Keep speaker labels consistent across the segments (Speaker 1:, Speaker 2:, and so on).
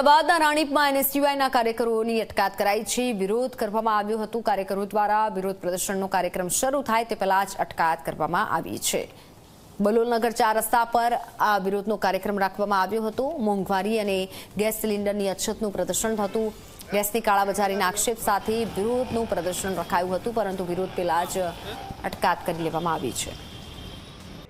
Speaker 1: અમદાવાદના રાણીપમાં એનએસયુઆઈના કાર્યકરોની અટકાયત કરાઈ છે। વિરોધ કરવામાં આવ્યો હતો। કાર્યકરો દ્વારા વિરોધ પ્રદર્શનનો કાર્યક્રમ શરૂ થાય તે પહેલા જ અટકાયત કરવામાં આવી છે। બલોલનગર 4 રસ્તા પર આ વિરોધનો કાર્યક્રમ રાખવામાં આવ્યો હતો। મોંઘવારી અને ગેસ સિલિન્ડરની અછતનું પ્રદર્શન હતું। ગેસની કાળાબજારીના આક્ષેપ સાથે વિરોધનું પ્રદર્શન રખાયું હતું, પરંતુ વિરોધ પહેલા જ અટકાયત કરી લેવામાં આવી છે।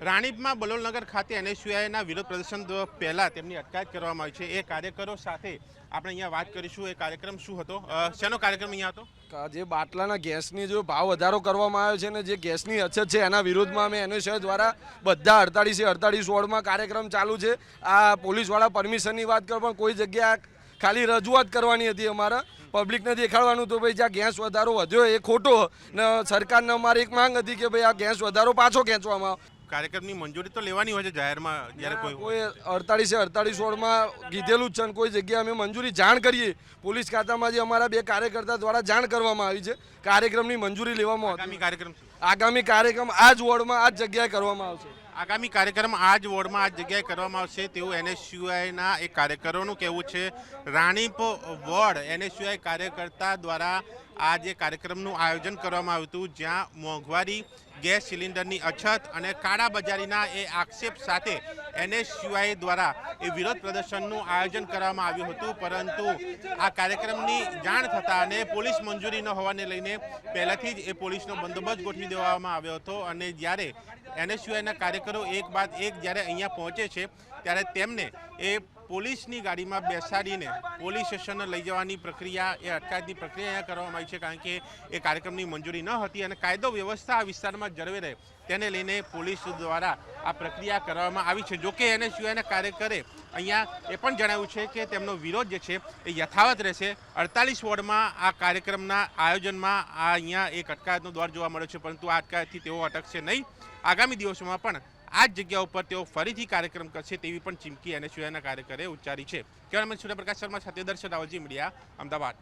Speaker 2: રાણીપમાં બલોલનગર ખાતે એનએસયુઆઈના વિરોધ પ્રદર્શન પહેલા તેમની અટકાયત કરવામાં આવી છે। એ કાર્યકરો સાથે આપણે અહીંયા વાત કરીશું। એ કાર્યક્રમ શું હતો, શેનો કાર્યક્રમ અહીંયા હતો?
Speaker 3: જે બાટલાના ગેસની જો ભાવ વધારો કરવામાં આવ્યો છે ને જે ગેસની અછત છે એના વિરોધમાં અમે એનએસયુઆઈ દ્વારા બધા 48 વોર્ડમાં કાર્યક્રમ ચાલુ છે। આ પોલીસવાળા પરમિશનની વાત કરો પણ કોઈ જગ્યા ખાલી રજૂઆત કરવાની હતી। અમારા પબ્લિકને દેખાડવાનું તો ભાઈ જ્યાં ગેસ વધારો વધ્યો એ ખોટો, ને સરકારને અમારી એક માંગ હતી કે ભાઈ આ ગેસ વધારો પાછો ખેંચવામાં આવે।
Speaker 2: કાર્યક્રમની મંજૂરી તો લેવાની હોય છે જાહેરમાં, જ્યારે
Speaker 3: કોઈ 48 વોર્ડમાં કીધેલું જ છે ને કોઈ જગ્યાએ અમે મંજૂરી જાણ કરીએ પોલીસ ખાતામાં જે અમારા 2 કાર્યકર્તા દ્વારા જાણ કરવામાં આવી છે। કાર્યક્રમની મંજૂરી લેવામાં આગામી કાર્યક્રમ આ જ વોર્ડમાં આ જ જગ્યાએ કરવામાં આવશે।
Speaker 2: આગામી કાર્યક્રમ આ જ વોર્ડમાં આ જગ્યાએ કરવામાં આવશે તેવું એનએસયુઆઈના એક કાર્યકરોનું કહેવું છે। રાણીપ વોર્ડ એનએસયુઆઈ કાર્યકર્તા દ્વારા આ જે કાર્યક્રમનું આયોજન કરવામાં આવ્યું હતું, જ્યાં મોંઘવારી, ગેસ સિલિન્ડરની અછત અને કાળાબજારીના એ આક્ષેપ સાથે એનએસયુઆઈ દ્વારા એ વિરોધ પ્રદર્શનનું આયોજન કરવામાં આવ્યું હતું, પરંતુ આ કાર્યક્રમની જાણ થતાં અને પોલીસ મંજૂરી ન હોવાને લઈને પહેલાંથી જ એ પોલીસનો બંદોબસ્ત ગોઠવી દેવામાં આવ્યો હતો। અને જ્યારે એનએસયુઆઈના કાર્યકરો એક બાદ એક જ્યારે અહીંયા પહોંચે છે ત્યારે તેમને એ પોલીસની ગાડીમાં બેસાડીને પોલીસ સ્ટેશન લઈ જવાની પ્રક્રિયા, એ અટકાયતની પ્રક્રિયા અહીંયા કરવામાં આવી છે, કારણ કે એ કાર્યક્રમની મંજૂરી ન હતી અને કાયદો વ્યવસ્થા આ વિસ્તારમાં જળવાઈ રહે તેને લઈને પોલીસ દ્વારા આ પ્રક્રિયા કરવામાં આવી છે। જોકે એનએસયુઆઈના કાર્યકરે અહીંયા એ પણ જણાવ્યું છે કે તેમનો વિરોધ જે છે એ યથાવત રહેશે। 48 વોર્ડમાં આ કાર્યક્રમના આયોજનમાં આ અહીંયા એક અટકાયતનો દોર જોવા મળ્યો છે, પરંતુ આ અટકાયતથી તેઓ અટકશે નહીં। આગામી દિવસોમાં પણ આ જ જગ્યા ઉપર તેઓ ફરીથી કાર્યક્રમ કરશે તેવી પણ ચીમકી એનએસયુઆઈના કાર્યકરે ઉચ્ચારી છે। કેમેરામેન સૂર્યપ્રકાશ શર્મા સાથે દર્શન રાવલજી, મીડિયા, અમદાવાદ।